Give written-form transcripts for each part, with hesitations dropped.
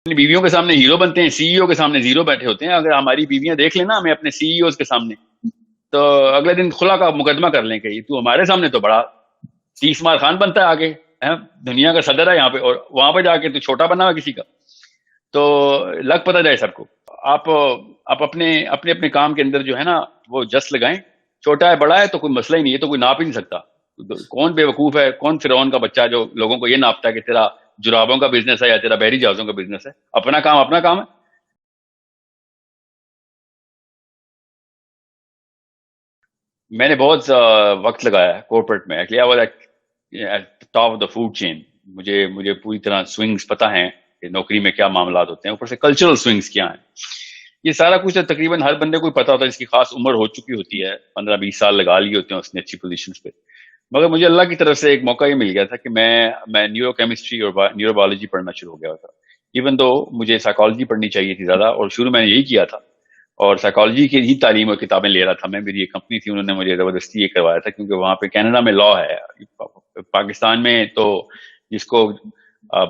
اپنی بیویوں کے سامنے ہیرو بنتے ہیں, سی ای او کے سامنے زیرو بیٹھے ہوتے ہیں. اگر ہماری بیویاں دیکھ لیں نا ہمیں اپنے سی ای اوز کے سامنے, تو اگلے دن خلا کا مقدمہ کر لیں کہ تو ہمارے سامنے تو بڑا تیس مار خان بنتا ہے آگے, دنیا کا صدر ہے یہاں پہ, اور وہاں پہ جا کے تو چھوٹا بنا ہوا کسی کا. تو لگ پتہ جائے سب کو. آپ اپنے اپنے اپنے کام کے اندر جو ہے نا وہ جس لگائیں. چھوٹا ہے بڑا ہے تو کوئی مسئلہ ہی نہیں ہے, تو کوئی ناپ ہی نہیں سکتا. کون بے وقوف ہے, کون فرعون کا بچہ جو لوگوں کو یہ ناپتا ہے کہ تیرا جرابوں کا بزنس ہے یا تیرا بحری جہازوں کا بزنس ہے. اپنا کام ہے. میں نے بہت وقت لگایا ہے کارپوریٹ میں. Actually I was top of the food chain. مجھے پوری طرح سوئنگز پتہ ہیں کہ نوکری میں کیا معاملات ہوتے ہیں, اوپر سے کلچرل سوئنگز کیا ہیں. یہ سارا کچھ تقریباً ہر بندے کو پتا ہوتا ہے جس کی خاص عمر ہو چکی ہوتی ہے, 15-20 سال لگا لیے ہوتے ہیں اس نے اچھی پوزیشنز پہ. مگر مجھے اللہ کی طرف سے ایک موقع یہ مل گیا تھا کہ میں نیورو کیمسٹری اور نیورو بایولوجی پڑھنا شروع ہو گیا تھا. ایون دو مجھے سائیکالوجی پڑھنی چاہیے تھی زیادہ, اور شروع میں نے یہی کیا تھا, اور سائیکالوجی کی ہی تعلیم اور کتابیں لے رہا تھا میں. میری ایک کمپنی تھی, انہوں نے مجھے زبردستی یہ کروایا تھا, کیونکہ وہاں پہ کینیڈا میں لا ہے. پاکستان میں تو جس کو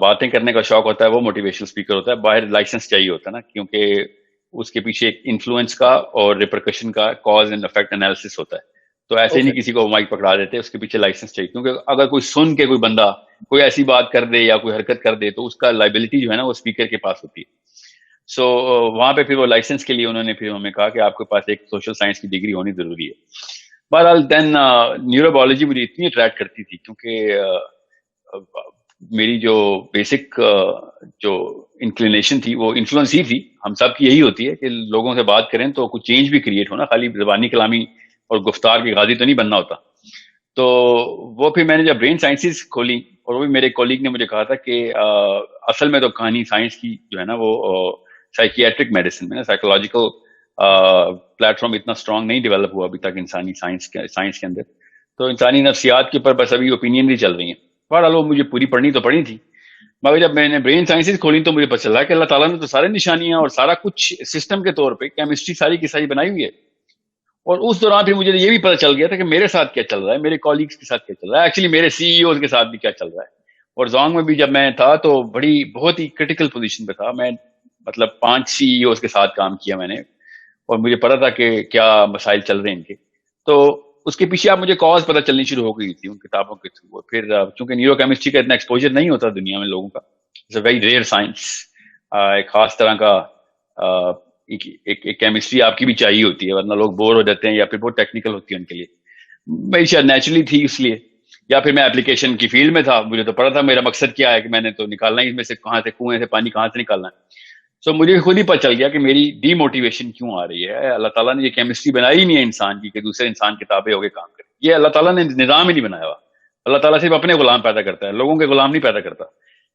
باتیں کرنے کا شوق ہوتا ہے وہ موٹیویشنل اسپیکر ہوتا ہے, باہر لائسنس چاہیے ہوتا ہے نا, کیونکہ اس کے پیچھے ایک انفلوئنس کا اور ریپرکشن کا کاز اینڈ افیکٹ انالیسس ہوتا ہے. تو ایسے ہی اوکے. نہیں کسی کو مائک پکڑا دیتے, اس کے پیچھے لائسنس چاہیے. کیونکہ اگر کوئی سن کے کوئی بندہ کوئی ایسی بات کر دے یا کوئی حرکت کر دے تو اس کا لائبلٹی جو ہے نا وہ اسپیکر کے پاس ہوتی ہے. سو وہاں پہ پھر وہ لائسنس کے لیے انہوں نے پھر ہمیں کہا کہ آپ کے پاس ایک سوشل سائنس کی ڈگری ہونی ضروری ہے. بہرحال دین نیورو بایولوجی مجھے اتنی اٹریکٹ کرتی تھی, کیونکہ میری جو بیسک جو انکلینیشن تھی وہ انفلوئنس ہی تھی. ہم سب کی یہی ہوتی ہے کہ لوگوں سے بات کریں تو کچھ چینج بھی کریٹ ہونا, خالی زبانی کلامی اور گفتار کی غازی تو نہیں بننا ہوتا. تو وہ پھر میں نے جب برین سائنسز کھولی, اور وہ بھی میرے کولیگ نے مجھے کہا تھا کہ اصل میں تو کہانی سائنس کی جو ہے نا وہ سائکیاٹرک میڈیسن میں نا, سائیکولوجیکل پلیٹ فارم اتنا اسٹرانگ نہیں ڈیولپ ہوا ابھی تک انسانی سائنس کے اندر. تو انسانی نفسیات کے اوپر بس ابھی اوپینین بھی چل رہی ہیں. بہرحال وہ مجھے پوری پڑھنی تو پڑھی تھی, مگر جب میں نے برین سائنسز کھولی تو مجھے پتہ چلا کہ اللہ تعالیٰ نے تو سارے نشانیاں اور سارا کچھ سسٹم کے طور پہ کیمسٹری ساری کی ساری بنائی ہوئی ہے. اور اس دوران پھر مجھے یہ بھی پتہ چل گیا تھا کہ میرے ساتھ کیا چل رہا ہے, میرے کولیگز کے ساتھ کیا چل رہا ہے, ایکچولی میرے سی ای اوز کے ساتھ بھی کیا چل رہا ہے. اور زونگ میں بھی جب میں تھا تو بہت ہی کرٹیکل پوزیشن پہ تھا میں, مطلب 5 سی ای اوز کے ساتھ کام کیا میں نے, اور مجھے پتا تھا کہ کیا مسائل چل رہے ہیں ان کے. تو اس کے پیچھے آپ مجھے کاز پتہ چلنی شروع ہو گئی تھی ان کتابوں کے تھرو. پھر چونکہ نیورو کیمسٹری کا اتنا ایکسپوجر نہیں ہوتا دنیا میں لوگوں کا, it's a very rare science. ایک خاص طرح کا ایک کیمسٹری آپ کی بھی چاہیے ہوتی ہے, ورنہ لوگ بور ہو جاتے ہیں یا پھر بہت ٹیکنیکل ہوتی ہے ان کے لیے. میری شاید نیچرلی تھی اس لیے, یا پھر میں اپلیکیشن کی فیلڈ میں تھا, مجھے تو پتا تھا میرا مقصد کیا ہے, کہ میں نے تو نکالنا ہی اس میں سے, کہاں سے کنویں سے پانی کہاں سے نکالنا ہے. سو مجھے خود ہی پتہ چل گیا کہ میری ڈی موٹیویشن کیوں آ رہی ہے. اللہ تعالیٰ نے یہ کیمسٹری بنائی ہی نہیں ہے انسان کی کہ دوسرے انسان کتابیں ہو کے کام کرے. یہ اللہ تعالیٰ نے نظام ہی نہیں بنایا ہوا. اللہ تعالیٰ صرف اپنے غلام پیدا کرتا ہے, لوگوں کے غلام نہیں پیدا کرتا.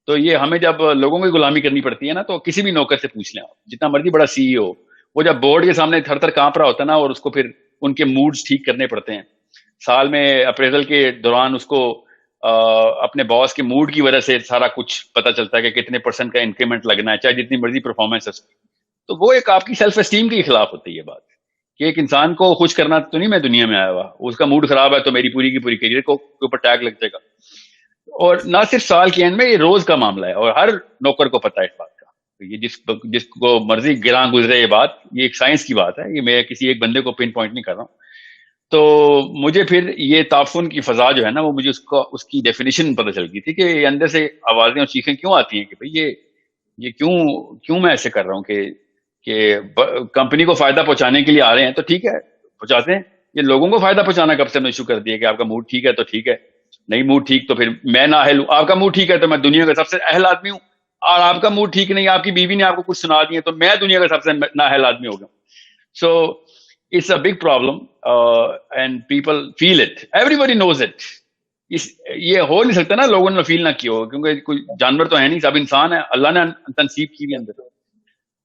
تو یہ ہمیں جب لوگوں کی غلامی کرنی پڑتی ہے نا, تو کسی بھی نوکر سے پوچھ لیں آپ, جتنا مرضی بڑا سی ای ہو, وہ جب بورڈ کے سامنے تھر تھر کانپ رہا ہوتا ہے نا, اور اس کو پھر ان کے موڈز ٹھیک کرنے پڑتے ہیں. سال میں اپریزل کے دوران اس کو اپنے باس کے موڈ کی وجہ سے سارا کچھ پتہ چلتا ہے کہ کتنے % کا انکریمنٹ لگنا ہے, چاہے جتنی مرضی پرفارمنس ہے. تو وہ ایک آپ کی سیلف اسٹیم کے خلاف ہوتی ہے یہ بات, کہ ایک انسان کو خوش کرنا تو نہیں میں دنیا میں آیا ہوا, اس کا موڈ خراب ہے تو میری پوری کی پوری کیریئر کو اوپر ٹیگ لگ جائے گا. اور نہ صرف سال کے اینڈ میں, یہ روز کا معاملہ ہے, اور ہر نوکر کو پتہ ہے اس بات کا. یہ جس کو مرضی گراں گزرے یہ بات, یہ ایک سائنس کی بات ہے, یہ میں کسی ایک بندے کو پن پوائنٹ نہیں کر رہا ہوں. تو مجھے پھر یہ تعفن کی فضا جو ہے نا, وہ مجھے اس کی ڈیفینیشن پتہ چل گئی تھی کہ یہ اندر سے آوازیں اور چیخیں کیوں آتی ہیں کہ بھئی یہ کیوں میں ایسے کر رہا ہوں, کہ کمپنی کو فائدہ پہنچانے کے لیے آ رہے ہیں تو ٹھیک ہے پہنچاتے ہیں. یہ لوگوں کو فائدہ پہنچانا کب سے ہم نے شروع کر دیا کہ آپ کا موڈ ٹھیک ہے تو ٹھیک ہے, نہیں موڈ ٹھیک تو پھر میں نااہل ہوں. آپ کا موڈ ٹھیک ہے تو میں دنیا کا سب سے اہل آدمی ہوں, اور آپ کا موڈ ٹھیک نہیں, آپ کی بیوی نے آپ کو کچھ سنا دیا تو میں دنیا کا سب سے نااہل آدمی ہو گیا. So it's a big problem and people feel it, everybody knows it. یہ ہو نہیں سکتا نا لوگوں نے فیل نہ کیا ہو, کیونکہ کوئی جانور تو ہے نہیں, سب انسان ہے, اللہ نے تنصیب کی بھی اندر.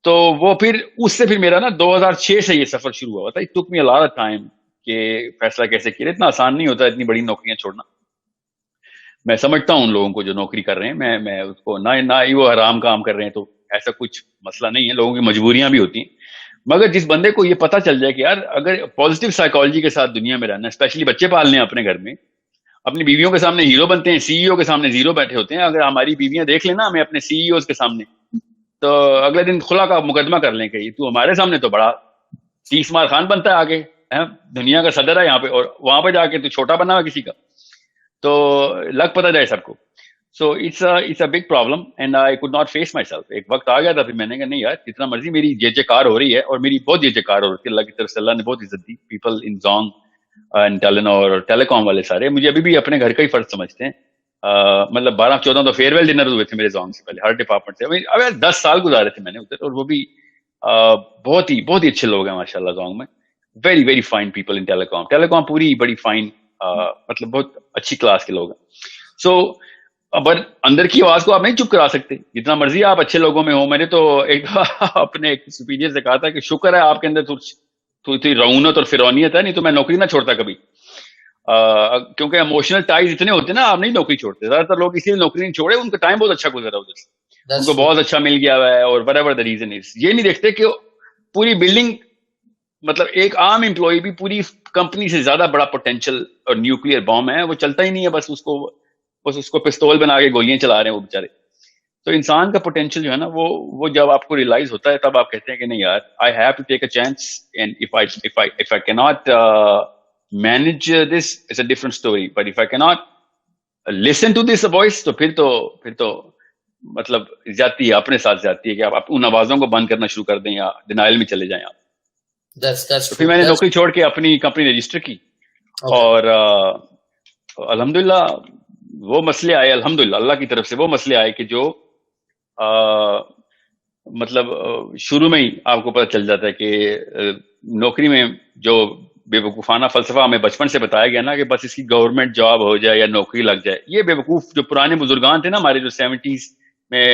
تو وہ پھر اس سے پھر میرا نا 2006 سے یہ سفر شروع ہوا تھا. It took me a lot of time کہ فیصلہ کیسے کیا. اتنا آسان نہیں ہوتا اتنی بڑی نوکریاں چھوڑنا. میں سمجھتا ہوں ان لوگوں کو جو نوکری کر رہے ہیں, میں اس کو نہ ہی وہ حرام کام کر رہے ہیں, تو ایسا کچھ مسئلہ نہیں ہے, لوگوں کی مجبوریاں بھی ہوتی ہیں. مگر جس بندے کو یہ پتہ چل جائے کہ یار اگر پازیٹیو سائیکالوجی کے ساتھ دنیا میں رہنا, اسپیشلی بچے پالنے ہیں اپنے گھر میں, اپنی بیویوں کے سامنے ہیرو بنتے ہیں, سی ای او کے سامنے زیرو بیٹھے ہوتے ہیں. اگر ہماری بیویاں دیکھ لیں نا ہمیں اپنے سی ای اوز کے سامنے, تو اگلے دن خلا کا مقدمہ کر لیں کہ تو ہمارے سامنے تو بڑا 30 مار خان بنتا ہے آگے، دنیا کا صدر ہے یہاں پہ، اور وہاں پہ جا کے تو چھوٹا بنا ہوا کسی کا، تو لگ پتہ جائے سب کو. So it's a big problem and I could not face myself. ایک وقت آ گیا تھا، پھر میں نے کہا نہیں یار جتنا مرضی میری جے جے کار ہو رہی ہے، اور میری بہت جے جے کار ہو رہی ہے، اللہ کی طرف سے اللہ نے بہت عزت دی. People in Zong and Telenor اور ٹیلی کام والے سارے مجھے ابھی بھی اپنے گھر کا ہی فرض سمجھتے ہیں. مطلب 12-14 تو فیئر ویل ڈنر ہوئے تھے میرے زونگ سے پہلے ہر ڈپارٹمنٹ سے. اب 10 سال گزارے تھے میں نے ادھر، اور وہ بھی بہت ہی اچھے لوگ ہیں ماشاء اللہ زونگ میں. Very very fine people in telecom پوری بڑی فائن، مطلب بہت اچھی کلاس کے لوگ ہیں. سو اب اندر کی آواز کو آپ نہیں چپ کرا سکتے جتنا مرضی آپ اچھے لوگوں میں ہو. میں نے تو ایک اپنے سپیریئر سے کہا تھا کہ شکر ہے آپ کے اندر تھوڑی رعونت اور فرونیت ہے، نہیں تو میں نوکری نہ چھوڑتا کبھی. کیونکہ ایموشنل ٹائز اتنے ہوتے ہیں نا، آپ نہیں نوکری چھوڑتے. زیادہ تر لوگ اس لیے نوکری نہیں چھوڑے، ان کا ٹائم بہت اچھا گزرا ادھر سے، ان کو بہت اچھا مل گیا ہے، اور whatever the reason is. یہ نہیں دیکھتے کہ پوری بلڈنگ، مطلب ایک عام امپلائی بھی پوری کمپنی سے زیادہ بڑا پوٹینشیل اور نیوکلیئر بام ہے، وہ چلتا ہی نہیں ہے، بس اس کو پستول بنا کے گولیاں چلا رہے ہیں وہ بیچارے. تو انسان کا پوٹینشیل جو ہے نا، وہ جب آپ کو ریئلائز ہوتا ہے تب آپ کہتے ہیں کہ نہیں یار I have to take a chance, and if I cannot manage this, it's a different story, but if I cannot listen to this voice تو پھر تو مطلب جاتی ہے اپنے ساتھ جاتی ہے کہ آپ ان آوازوں کو بند کرنا شروع کر دیں یا ڈینائل میں چلے جائیں آپ. تو پھر میں نے نوکری چھوڑ کے اپنی کمپنی رجسٹر کی، اور الحمدللہ وہ مسئلے آئے، الحمدللہ اللہ کی طرف سے وہ مسئلے آئے کہ جو مطلب شروع میں ہی آپ کو پتہ چل جاتا ہے کہ نوکری میں جو بے وقوفانہ فلسفہ ہمیں بچپن سے بتایا گیا نا کہ بس اس کی گورنمنٹ جاب ہو جائے یا نوکری لگ جائے، یہ بے وقوف جو پرانے بزرگان تھے نا ہمارے، جو 70s میں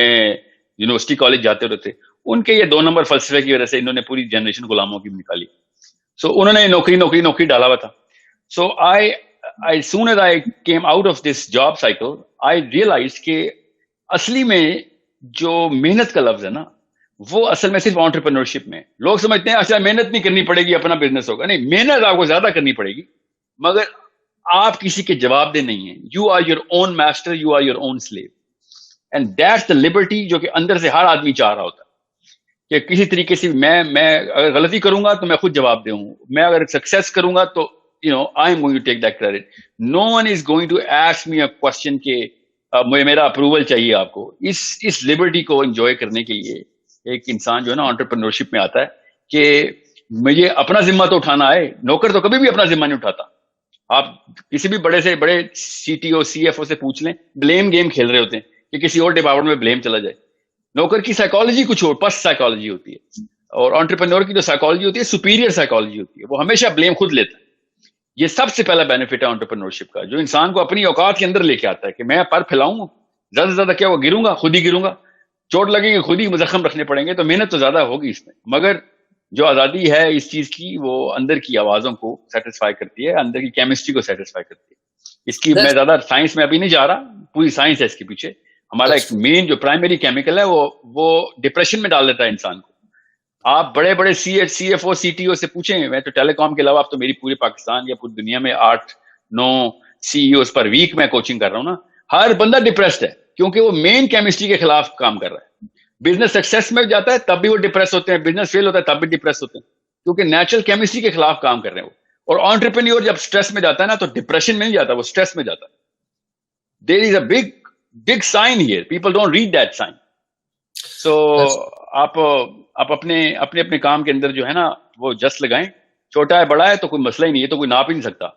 یونیورسٹی کالج جاتے رہتے، ان کے یہ 2 نمبر فلسفے کی وجہ سے انہوں نے پوری جنریشن غلاموں کی نکالی. سو انہوں نے نوکری ڈالا ہوا تھا. سو as soon as I came out of this job cycle, I realized کہ اصلی میں جو محنت کا لفظ ہے نا، وہ اصل میں صرف انٹرپرینورشپ میں. لوگ سمجھتے ہیں اچھا محنت نہیں کرنی پڑے گی اپنا بزنس ہوگا. نہیں، محنت آپ کو زیادہ کرنی پڑے گی، مگر آپ کسی کے جواب دہ نہیں ہیں. You are your own master, you are your own slave, and that's the liberty جو کہ اندر سے ہر آدمی چاہ رہا ہوتا ہے کہ کسی طریقے سے میں اگر غلطی کروں گا تو میں خود جواب دہ ہوں، میں اگر سکسیس کروں گا تو I am going to take that credit. No one is going to ask me a question کہ میرا اپروول چاہیے آپ کو. اس لبرٹی کو انجوائے کرنے کے لیے ایک انسان جو ہے نا انٹرپرینورشپ میں آتا ہے کہ مجھے اپنا ذمہ تو اٹھانا ہے. نوکر تو کبھی بھی اپنا ذمہ نہیں اٹھاتا. آپ کسی بھی بڑے سے بڑے CTO CFO سے پوچھ لیں، بلیم گیم کھیل رہے ہوتے ہیں کہ کسی اور ڈپارٹمنٹ میں بلیم چلا جائے. نوکر کی سائیکالوجی کچھ اور، پس سائیکالوجی ہوتی ہے، اور انٹرپرینور کی جو سائیکالوجی ہوتی ہے سپیریئر سائیکالوجی ہوتی ہے. وہ ہمیشہ بلیم خود لیتا ہے. یہ سب سے پہلا بینیفٹ ہے انٹرپرینورشپ کا، جو انسان کو اپنی اوقات کے اندر لے کے آتا ہے کہ میں پر پھیلاؤں، زیادہ سے زیادہ کیا وہ گروں گا، خود ہی گروں گا، چوٹ لگے گی خود ہی زخم رکھنے پڑیں گے، تو محنت تو زیادہ ہوگی اس میں. مگر جو آزادی ہے اس چیز کی، وہ اندر کی آوازوں کو سیٹسفائی کرتی ہے، اندر کی کیمسٹری کو سیٹسفائی کرتی ہے. اس کی میں زیادہ سائنس میں ابھی نہیں جا رہا، پوری سائنس ہے اس کے پیچھے. ہمارا ایک مین جو پرائمری کیمیکل ہے وہ ڈپریشن میں ڈال دیتا ہے انسان کو. آپ بڑے بڑے CFO CTO سے پوچھیں، میں تو ٹیلی کام کے علاوہ آپ تو میری پورے پاکستان یا پوری دنیا میں 8-9 CEOs پر ویک میں کوچنگ کر رہا ہوں نا، ہر بندہ ڈپریسڈ ہے کیونکہ وہ مین کیمسٹری کے خلاف کام کر رہا ہے. بزنس سکسیس میں جاتا ہے تب بھی وہ ڈپریس ہوتے ہیں، بزنس فیل ہوتا ہے تب بھی ڈپریس ہوتے ہیں، کیونکہ نیچرل کیمسٹری کے خلاف کام کر رہے ہیں وہ. اور انٹرپرینیور جب اسٹریس میں جاتا ہے نا تو ڈپریشن میں نہیں جاتا، وہ اسٹریس میں جاتا ہے. There is a big sign here, people don't read that sign. So آپ اپنے کام کے اندر جو ہے نا وہ جس لگائیں. چھوٹا ہے بڑا ہے تو کوئی مسئلہ ہی نہیں ہے، تو کوئی ناپ ہی نہیں سکتا.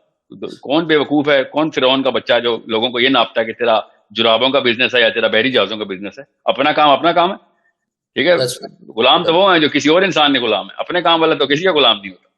کون بے وقوف ہے، کون فرعون کا بچہ جو لوگوں کو یہ ناپتا ہے کہ تیرا جرابوں کا بزنس ہے یا تیرا بحری جہازوں کا بزنس ہے. اپنا کام ہے، ٹھیک ہے. غلام تو وہ ہیں جو کسی اور انسان نے غلام ہے، اپنے کام والا تو کسی کا غلام نہیں ہوتا.